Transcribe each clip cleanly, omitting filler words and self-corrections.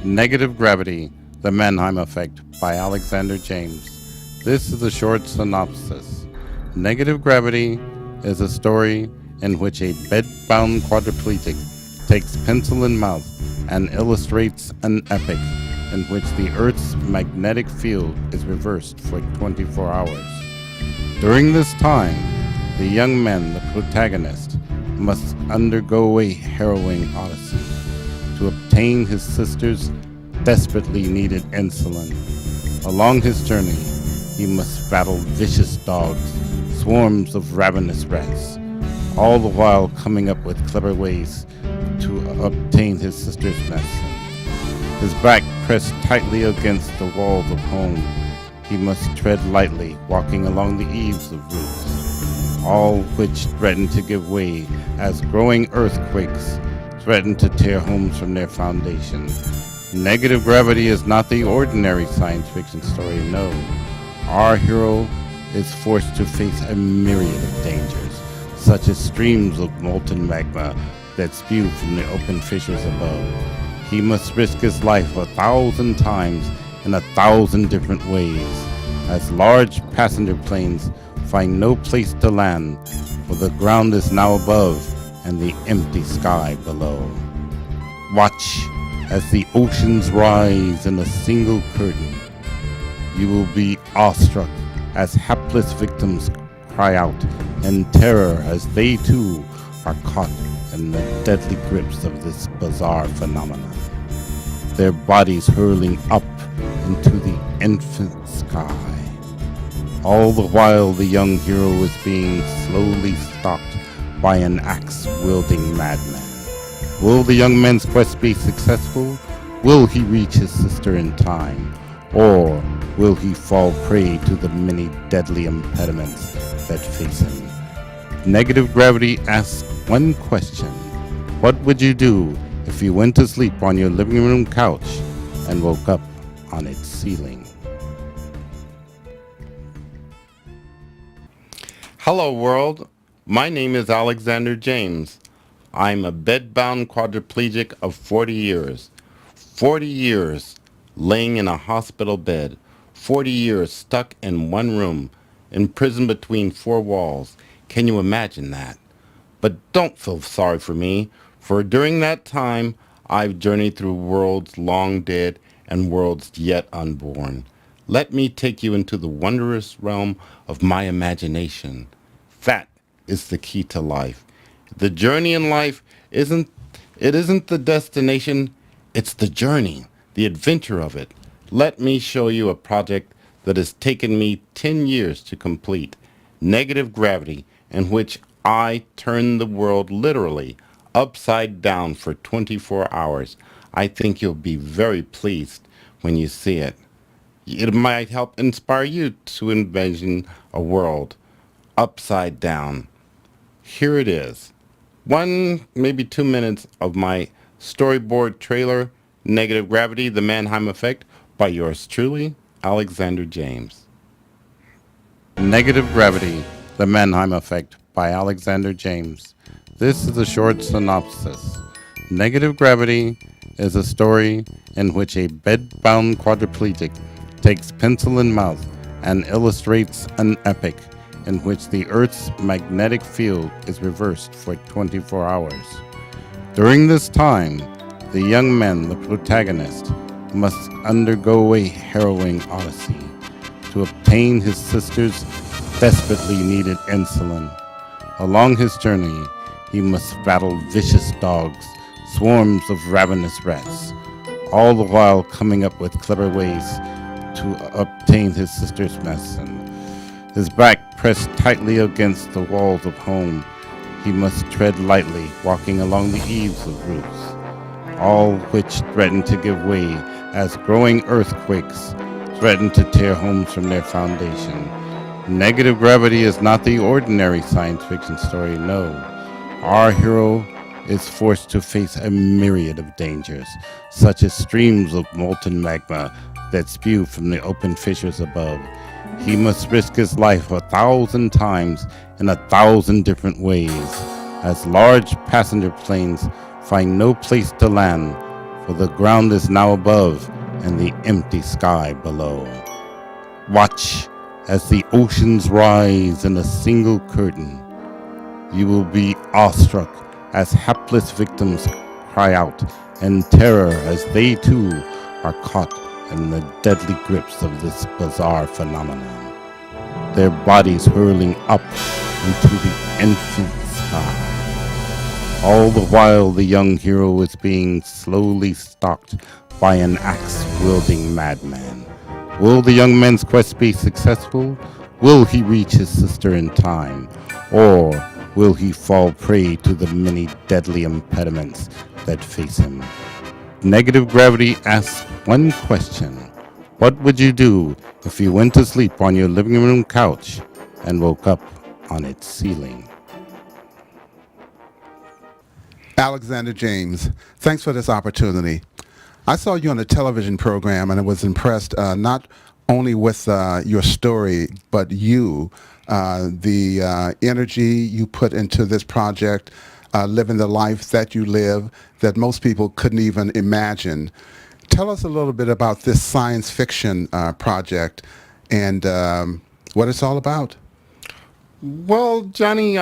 Negative Gravity, The Mannheim Effect by Alexander James. This is a short synopsis. Negative Gravity is a story in which a bed-bound quadriplegic takes pencil in mouth and illustrates an epic in which the Earth's magnetic field is reversed for 24 hours. During this time, the young man, the protagonist, must undergo a harrowing odyssey to obtain his sister's desperately needed insulin. Along his journey, he must battle vicious dogs, swarms of ravenous rats, all the while coming up with clever ways to obtain his sister's medicine. His back pressed tightly against the walls of home, he must tread lightly, walking along the eaves of roofs, all which threaten to give way as growing earthquakes threaten to tear homes from their foundation. Negative Gravity is not the ordinary science fiction story, no. Our hero is forced to face a myriad of dangers, such as streams of molten magma that spew from the open fissures above. He must risk his life 1,000 times in 1,000 different ways, as large passenger planes find no place to land, for the ground is now above and the empty sky below. Watch as the oceans rise in a single curtain. You will be awestruck as hapless victims cry out in terror as they too are caught in the deadly grips of this bizarre phenomenon, their bodies hurling up into the infinite sky. All the while the young hero is being slowly stalked by an axe-wielding madman. Will the young man's quest be successful? Will he reach his sister in time? Or will he fall prey to the many deadly impediments that face him? Negative Gravity asks one question. What would you do if you went to sleep on your living room couch and woke up on its ceiling? Hello world, my name is Alexander James. I'm a bed-bound quadriplegic of 40 years. 40 years laying in a hospital bed. 40 years stuck in one room, imprisoned between four walls. Can you imagine that? But don't feel sorry for me, for during that time, I've journeyed through worlds long dead and worlds yet unborn. Let me take you into the wondrous realm of my imagination. That is the key to life. The journey in life isn't the destination, it's the journey, the adventure of it. Let me show you a project that has taken me 10 years to complete. Negative Gravity, in which I turn the world literally upside down for 24 hours. I think you'll be very pleased when you see it. It might help inspire you to envision a world upside down. Here it is. 1, maybe 2 minutes of my storyboard trailer, Negative Gravity, The Mannheim Effect, by yours truly, Alexander James. Negative Gravity, The Mannheim Effect by Alexander James. This is a short synopsis. Negative Gravity is a story in which a bed-bound quadriplegic takes pencil in mouth and illustrates an epic in which the Earth's magnetic field is reversed for 24 hours. During this time, the young man, the protagonist, must undergo a harrowing odyssey to obtain his sister's desperately needed insulin. Along his journey, he must battle vicious dogs, swarms of ravenous rats, all the while coming up with clever ways to obtain his sister's medicine. His back pressed tightly against the walls of home, he must tread lightly, walking along the eaves of roofs, all which threaten to give way as growing earthquakes threaten to tear homes from their foundation. Negative Gravity is not the ordinary science fiction story, no. Our hero is forced to face a myriad of dangers, such as streams of molten magma that spew from the open fissures above. He must risk his life 1,000 times in 1,000 different ways, as large passenger planes find no place to land, for the ground is now above and the empty sky below. Watch as the oceans rise in a single curtain. You will be awestruck as hapless victims cry out in terror as they too are caught in the deadly grips of this bizarre phenomenon, their bodies hurling up into the infinite sky. All the while, the young hero is being slowly stalked by an axe-wielding madman. Will the young man's quest be successful? Will he reach his sister in time? Or will he fall prey to the many deadly impediments that face him? Negative gravity asks one question. What would you do if you went to sleep on your living room couch and woke up on its ceiling? Alexander James, thanks for this opportunity. I saw you on a television program and I was impressed not only with your story, but the energy you put into this project, living the life that you live that most people couldn't even imagine. Tell us a little bit about this science fiction project and what it's all about. Well, Johnny,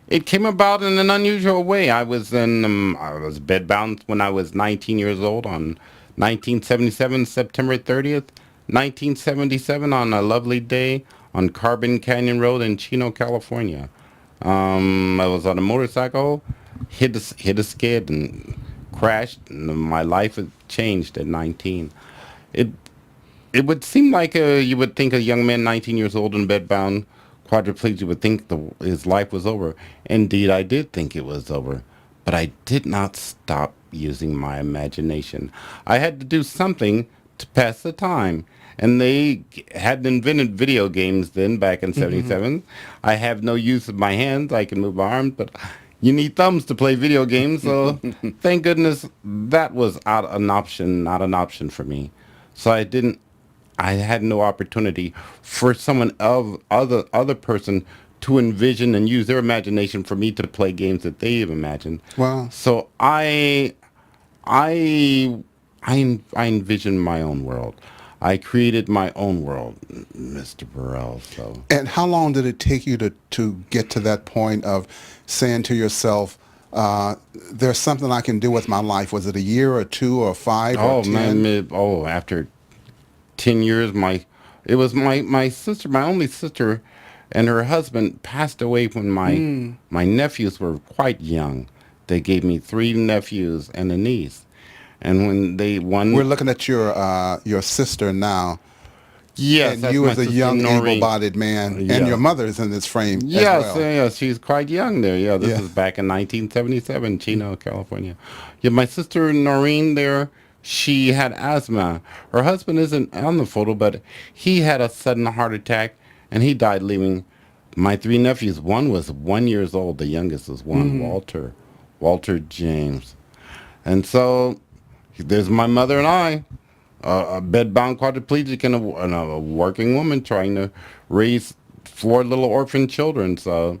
it came about in an unusual way. I was bedbound when I was 19 years old on 1977, September 30th, 1977, on a lovely day on Carbon Canyon Road in Chino, California. I was on a motorcycle, hit a skid and crashed, and my life had changed at 19. It it would seem like you would think a young man 19 years old and bedbound, quadriplegic, would think his life was over. Indeed, I did think it was over. But I did not stop using my imagination. I had to do something to pass the time. And they hadn't invented video games then, back in Hmm. 77. I have no use of my hands. I can move my arms, but you need thumbs to play video games. So thank goodness that was out an option, not an option for me. So I had no opportunity for someone of other person to envision and use their imagination for me to play games that they've imagined. Wow. So I I envisioned my own world. I created my own world, Mr. Burrell. So And how long did it take you to get to that point of saying to yourself, there's something I can do with my life? Was it a year or two or five or oh man, 10? after 10 years, it was my sister, my only sister, and her husband passed away when my nephews were quite young. They gave me three nephews and a niece, and when they We're one looking at your sister now, yes, and that's you my as a sister young, Noreen. able-bodied man, and your Yes, mother is in this frame as yes, well. yes. She's quite young there. Yeah, this Yeah. is back in 1977, Chino, California. Yeah, my sister Noreen there. She had asthma. Her husband isn't on the photo, but he had a sudden heart attack, and he died, leaving my three nephews. One was 1 years old. The youngest was one, Hmm. Walter James. And so there's my mother and I, a bedbound quadriplegic and a working woman trying to raise four little orphan children. So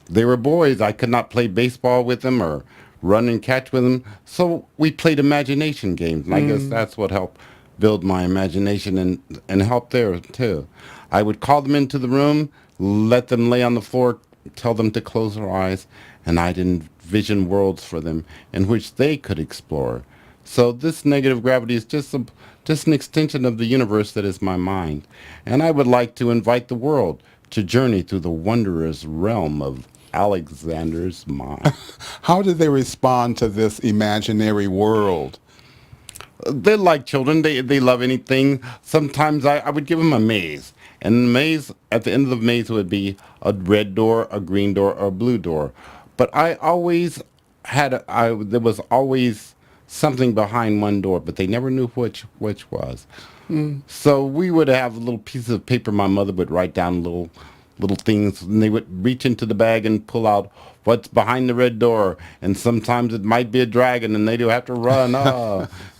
they were boys. I could not play baseball with them or run and catch with them. So we played imagination games. And I guess that's what helped build my imagination and help there too. I would call them into the room, let them lay on the floor, tell them to close their eyes, and I'd envision worlds for them in which they could explore. So this negative gravity is just an extension of the universe that is my mind. And I would like to invite the world to journey through the wondrous realm of Alexander's mind. How did they respond to this imaginary world? They're like children. They love anything. Sometimes I would give them a maze. And the maze, at the end of the maze, would be a red door, a green door, or a blue door. But I always there was always something behind one door, but they never knew which was. So we would have little pieces of paper. My mother would write down little things, and they would reach into the bag and pull out what's behind the red door. And sometimes it might be a dragon, and they'd have to run.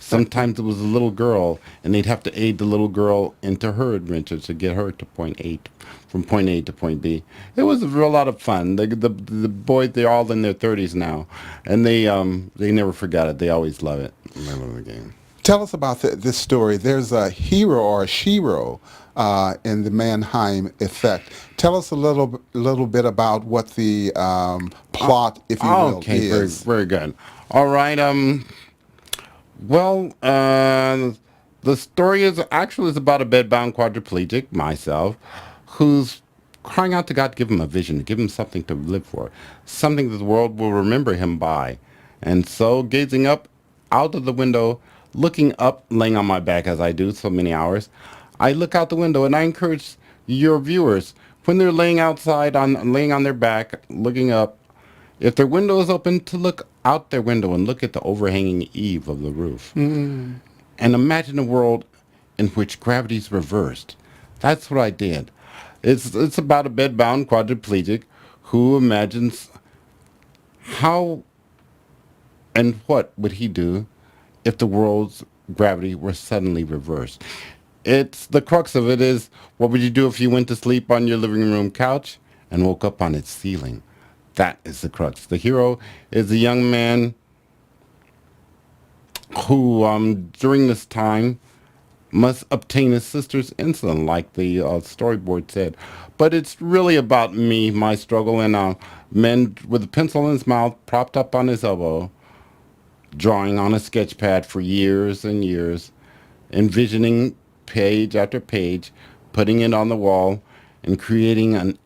Sometimes it was a little girl, and they'd have to aid the little girl into her adventure to get her to point A, from point A to point B. It was a real lot of fun. The boys, they're all in their 30s now, and they never forgot it. They always love it. They love the game. Tell us about this story. There's a hero or a shero in the Mannheim Effect. Tell us a little bit about what the plot, if you will, Okay, very is. very good. All right. Well, the story is about a bedbound quadriplegic, myself, who's crying out to God to give him a vision, to give him something to live for, something that the world will remember him by. And so, gazing up out of the window, looking up, laying on my back as I do so many hours, I look out the window and I encourage your viewers when they're laying on their back, looking up, if their window is open, to look out their window and look at the overhanging eave of the roof. And imagine a world in which gravity's reversed. That's what I did. It's about a bedbound quadriplegic who imagines how and what would he do if the world's gravity were suddenly reversed. It's the crux of it is, what would you do if you went to sleep on your living room couch and woke up on its ceiling? That is the crux. The hero is a young man who, during this time, must obtain his sister's insulin, like the storyboard said. But it's really about me, my struggle, and a man with a pencil in his mouth, propped up on his elbow, drawing on a sketch pad for years and years, envisioning page after page, putting it on the wall, and creating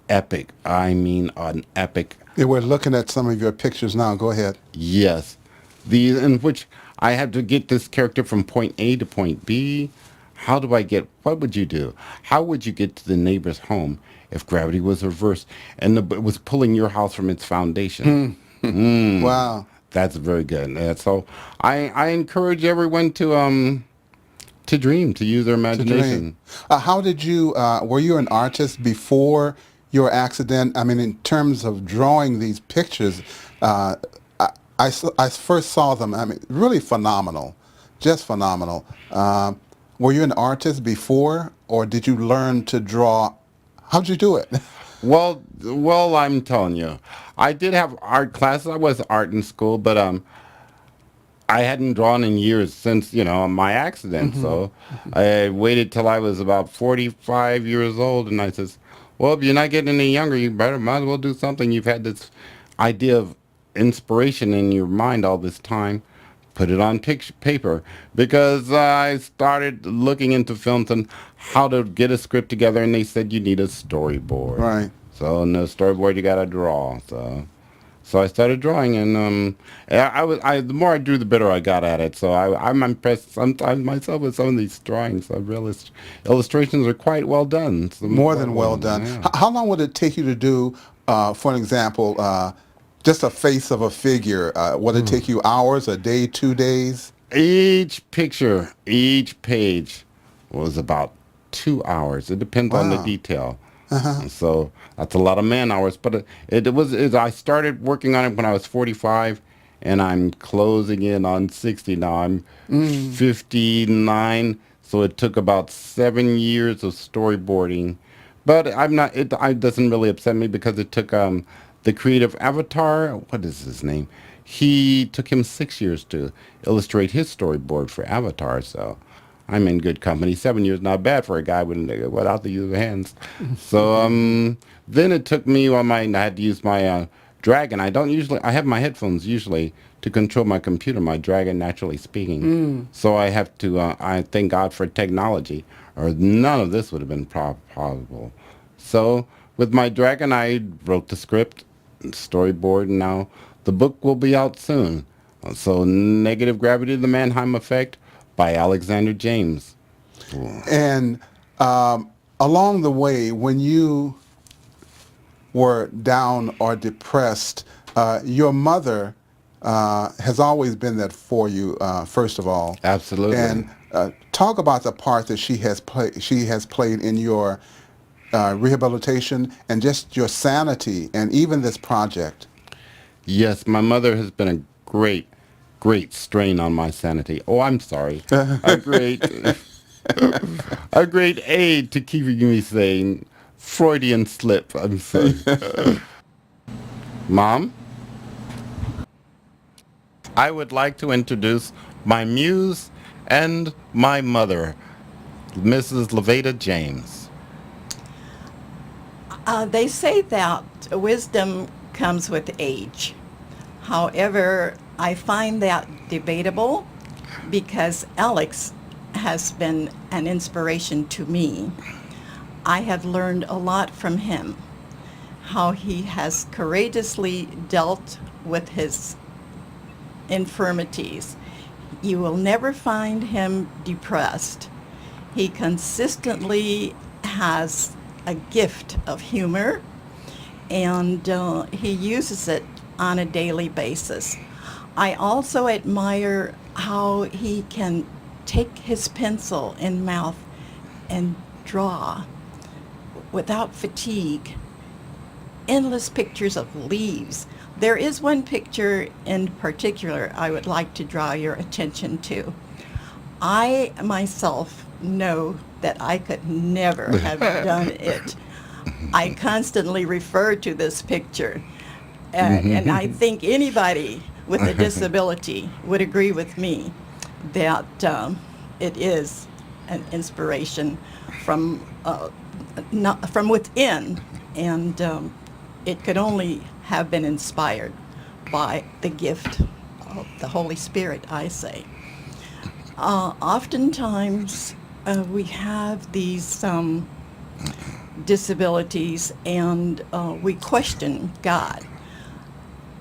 I mean an epic. Yeah, we're looking at some of your pictures now. Go ahead. Yes. In which I have to get this character from point A to point B. What would you do? How would you get to the neighbor's home if gravity was reversed and it was pulling your house from its foundation? Wow. That's very good. So I encourage everyone to dream, to use their To dream. imagination. How did you, were you an artist before your accident? I mean, in terms of drawing these pictures, uh, I first saw them, I mean, really phenomenal, just phenomenal. Were you an artist before, or did you learn to draw? How'd you do it? Well, I'm telling you, I did have art classes. I was art in school, but I hadn't drawn in years since, my accident. So I waited till I was about 45 years old, and I says, well, if you're not getting any younger, you might as well do something. You've had this idea of inspiration in your mind all this time. Put it on paper, because I started looking into films and how to get a script together, and they said you need a storyboard. Right. So in the storyboard, you got to draw. So I started drawing, and the more I drew, the better I got at it. So I'm impressed sometimes myself with some of these drawings. So illustrations are quite well done. More than well done. Yeah. How long would it take you to do, for an example, just a face of a figure? Would it take you hours, a day, 2 days? Each page was about 2 hours. It depends on the Wow. detail. And so that's a lot of man hours. But I started working on it when I was 45, and I'm closing in on 60 now. I'm 59, so it took about 7 years of storyboarding. But I'm not. It doesn't really upset me, because it took the creative avatar. What is his name? He took him 6 years to illustrate his storyboard for Avatar. So I'm in good company. 7 years not bad for a guy without the use of hands. So then it took me I had to use my Dragon. I have my headphones usually to control my computer, my Dragon Naturally Speaking. So I have to, I thank God for technology, or none of this would have been possible. So with my Dragon, I wrote the script, storyboard, and now the book will be out soon. So Negative Gravity, The Mannheim Effect by Alexander James. And along the way, when you were down or depressed, your mother has always been there for you, first of all. Absolutely. And talk about the part that she has played in your rehabilitation and just your sanity and even this project. Yes, my mother has been a great, great strain on my sanity. Oh, I'm sorry. A great, a great aid to keeping me sane. Freudian slip. I'm sorry. Mom, I would like to introduce my muse and my mother, Mrs. Levada James. They say that wisdom comes with age. However, I find that debatable because Alex has been an inspiration to me. I have learned a lot from him, how he has courageously dealt with his infirmities. You will never find him depressed. He consistently has a gift of humor, and he uses it on a daily basis. I also admire how he can take his pencil in mouth and draw without fatigue endless pictures of leaves. There is one picture in particular I would like to draw your attention to. I myself know that I could never have done it. I constantly refer to this picture, and I think anybody with a disability would agree with me that it is an inspiration from not, from within, and it could only have been inspired by the gift of the Holy Spirit, I say. Oftentimes, we have these disabilities, and we question God.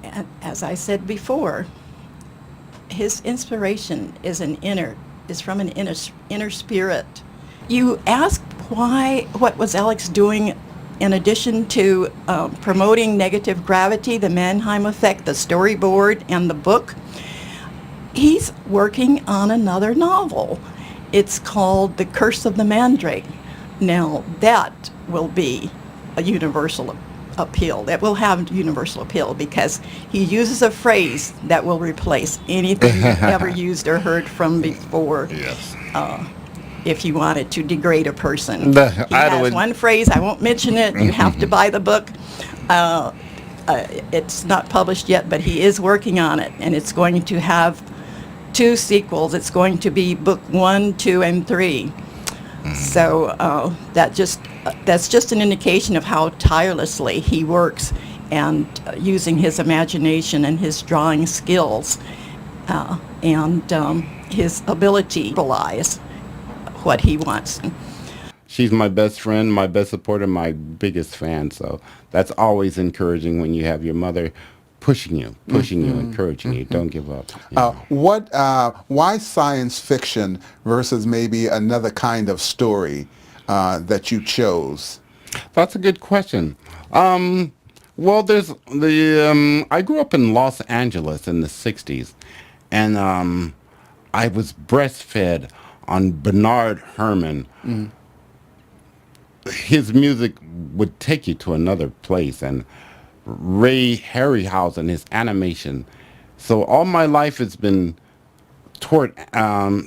And as I said before, his inspiration is from an inner spirit. You asked what was Alex doing in addition to promoting negative gravity, the Mannheim Effect, the storyboard, and the book. He's working on another novel. It's called The Curse of the Mandrake. Now, that will be a universal appeal. That will have universal appeal because he uses a phrase that will replace anything you've ever used or heard from before. Yes. If you wanted to degrade a person. The- He I has would- one phrase, I won't mention it, you have to buy the book. It's not published yet, but he is working on it, and it's going to have 2 sequels. It's going to be book 1, 2, and 3. So that's just an indication of how tirelessly he works and using his imagination and his drawing skills and his ability to realize what he wants. She's my best friend, my best supporter, my biggest fan. So that's always encouraging when you have your mother pushing you, encouraging you. Don't give up. Why science fiction versus maybe another kind of story that you chose? That's a good question. Well, there's I grew up in Los Angeles in the '60s, and I was breastfed on Bernard Herrmann. His music would take you to another place, and Ray Harryhausen, his animation. So all my life has been toward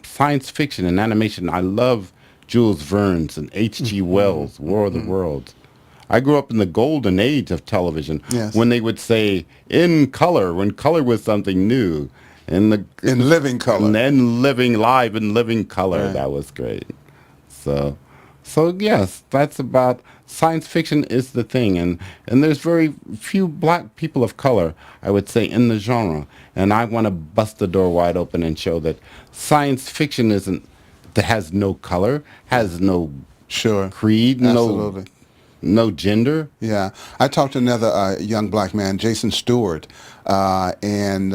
science fiction and animation. I love Jules Verne's and H.G. Wells' War of the Worlds. I grew up in the golden age of television Yes. when they would say in color, when color was something new. In living color. And then living live in living color. Right. That was great. So, so yes, that's about science fiction is the thing, and there's very few black people of color, I would say, in the genre, and I want to bust the door wide open and show that science fiction isn't that has no color, has no Sure. creed, Absolutely. no gender. Yeah, I talked to another young black man, Jason Stewart, and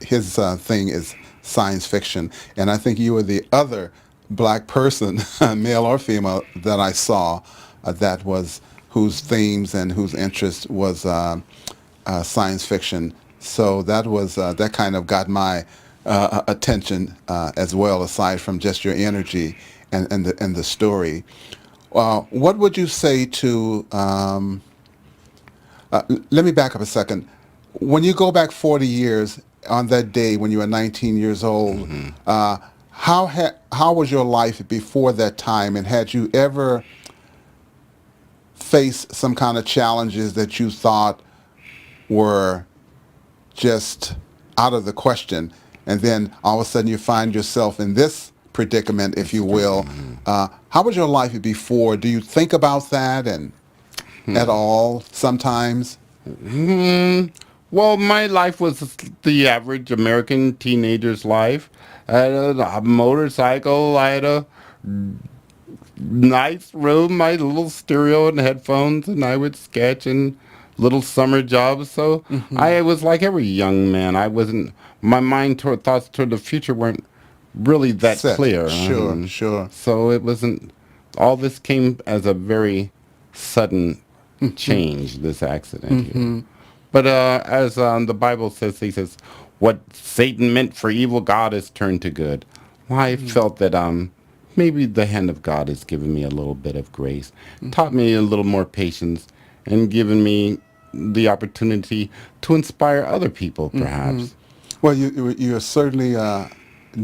his thing is science fiction. And I think you were the other black person, male or female, that I saw that was whose themes and whose interest was science fiction. So that was that kind of got my attention as well, aside from just your energy and the story. What would you say to, let me back up a second. When you go back 40 years on that day when you were 19 years old, Hmm. how was your life before that time, and had you ever faced some kind of challenges that you thought were just out of the question, and then all of a sudden you find yourself in this predicament, if you will? How was your life before? Do you think about that and at all sometimes? Hmm. Well, my life was the average American teenager's life. I had a motorcycle. I had a nice room, my little stereo and headphones, and I would sketch and little summer jobs. So Hmm. I was like every young man. I wasn't. My mind toward thoughts toward the future weren't really that Set. clear. Sure, sure. So it wasn't. All this came as a very sudden change. This accident here. Hmm. But as the Bible says, he says, "What Satan meant for evil, God has turned to good." Well, I felt that maybe the hand of God has given me a little bit of grace, taught me a little more patience, and given me the opportunity to inspire other people, Hmm. perhaps. Well, you're certainly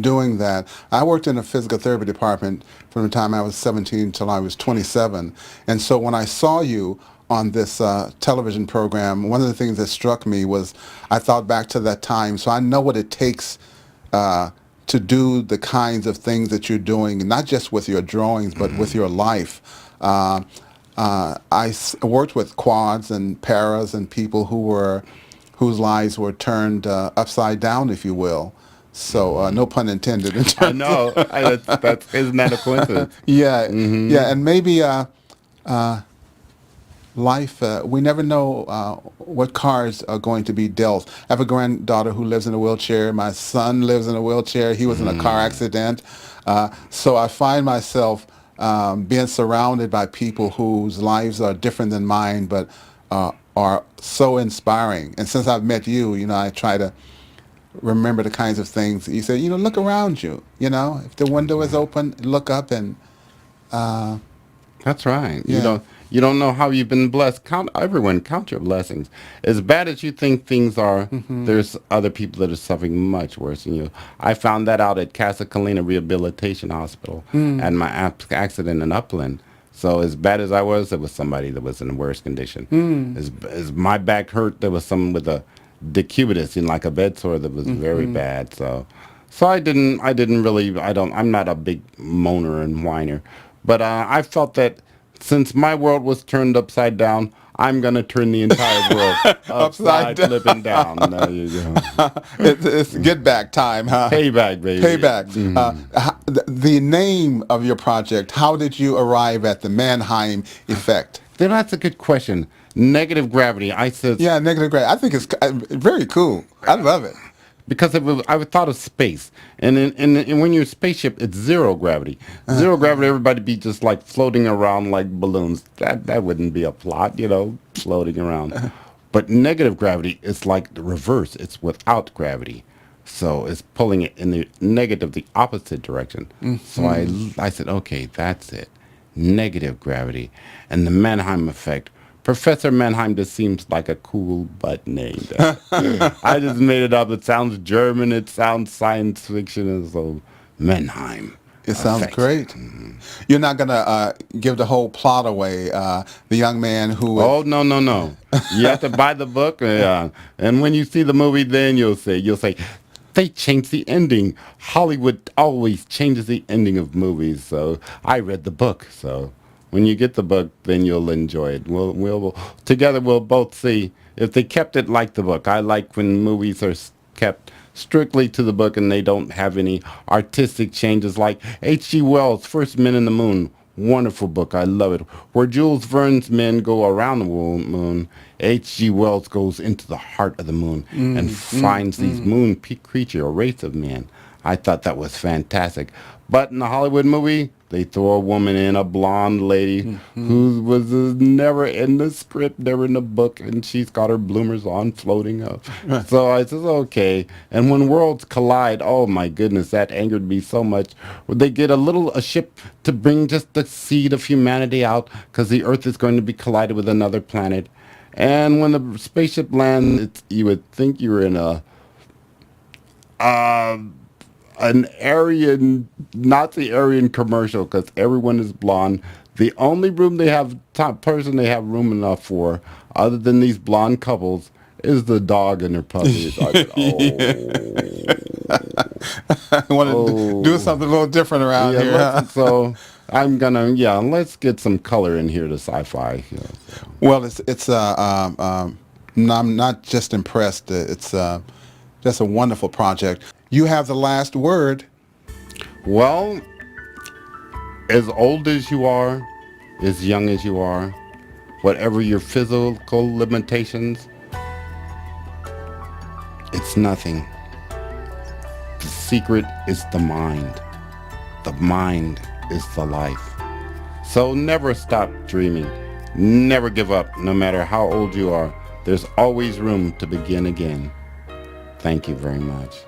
doing that. I worked in a physical therapy department from the time I was 17 till I was 27, and so when I saw you on this television program, one of the things that struck me was I thought back to that time. So I know what it takes uh, to do the kinds of things that you're doing, not just with your drawings, but with your life. Uh, worked with quads and paras and people whose lives were turned upside down, if you will. So no pun intended in I terms know. That's isn't that a coincidence? yeah, Hmm. yeah, and maybe life, we never know what cards are going to be dealt. I have a granddaughter who lives in a wheelchair. My son lives in a wheelchair. He was in a car accident. So I find myself being surrounded by people whose lives are different than mine, but are so inspiring. And since I've met you, I try to remember the kinds of things you say. Look around you. If the window is open, look up and That's right. yeah. You don't know how you've been blessed. Count everyone. Count your blessings. As bad as you think things are, Hmm. there's other people that are suffering much worse than you. I found that out at Casa Colina Rehabilitation Hospital Mm, and my accident in Upland. So as bad as I was, there was somebody that was in worse condition. mm, As my back hurt, there was someone with a decubitus in like a bed sore that was very mm-hmm. bad. So I didn't really I'm not a big moaner and whiner, but I felt that since my world was turned upside down, I'm gonna turn the entire world Upside upside down. flipping down. There you go. It's get back time, huh? Payback, baby. Payback. The name of your project, how did you arrive at the Mannheim Effect? Then that's a good question. Negative gravity. I said Yeah, negative grade. I think it's very cool. I love it. because I thought of space, and when you're a spaceship, it's zero gravity. Zero gravity, everybody be just like floating around like balloons. That wouldn't be a plot, floating around. But negative gravity is like the reverse. It's without gravity, so it's pulling it in the negative, the opposite direction. So I said, okay, that's it, negative gravity, and the Mannheim effect. Professor Mannheim just seems like a cool butt name. I just made it up. It sounds German. It sounds science fiction. And so Mannheim It sounds effect. great. You're not going to give the whole plot away. The young man who Oh is. no no no! You have to buy the book, and when you see the movie, then you'll say they changed the ending. Hollywood always changes the ending of movies. So I read the book. So when you get the book, then you'll enjoy it. We'll together we'll both see if they kept it like the book. I like when movies are kept strictly to the book and they don't have any artistic changes like H.G. Wells' First Men in the Moon. Wonderful book. I love it. Where Jules Verne's men go around the moon, H.G. Wells goes into the heart of the moon and finds these moon creature, a race of men. I thought that was fantastic. But in the Hollywood movie, they throw a woman in, a blonde lady who was never in the script, never in the book, and she's got her bloomers on floating up. So I says, okay. And when worlds collide, oh my goodness, that angered me so much. They get a ship to bring just the seed of humanity out because the Earth is going to be collided with another planet. And when the spaceship lands, you would think you were in a An Aryan, not the Aryan commercial, because everyone is blonde. The only room they have, top person they have room enough for, other than these blonde couples, is the dog and her puppy. So I said, I want to do oh, something a little different around yeah. here. Huh? So I'm gonna, let's get some color in here to sci-fi. So. Well, I'm not just impressed. It's just a wonderful project. You have the last word. Well, as old as you are, as young as you are, whatever your physical limitations, it's nothing. The secret is the mind. The mind is the life. So never stop dreaming. Never give up, no matter how old you are. There's always room to begin again. Thank you very much.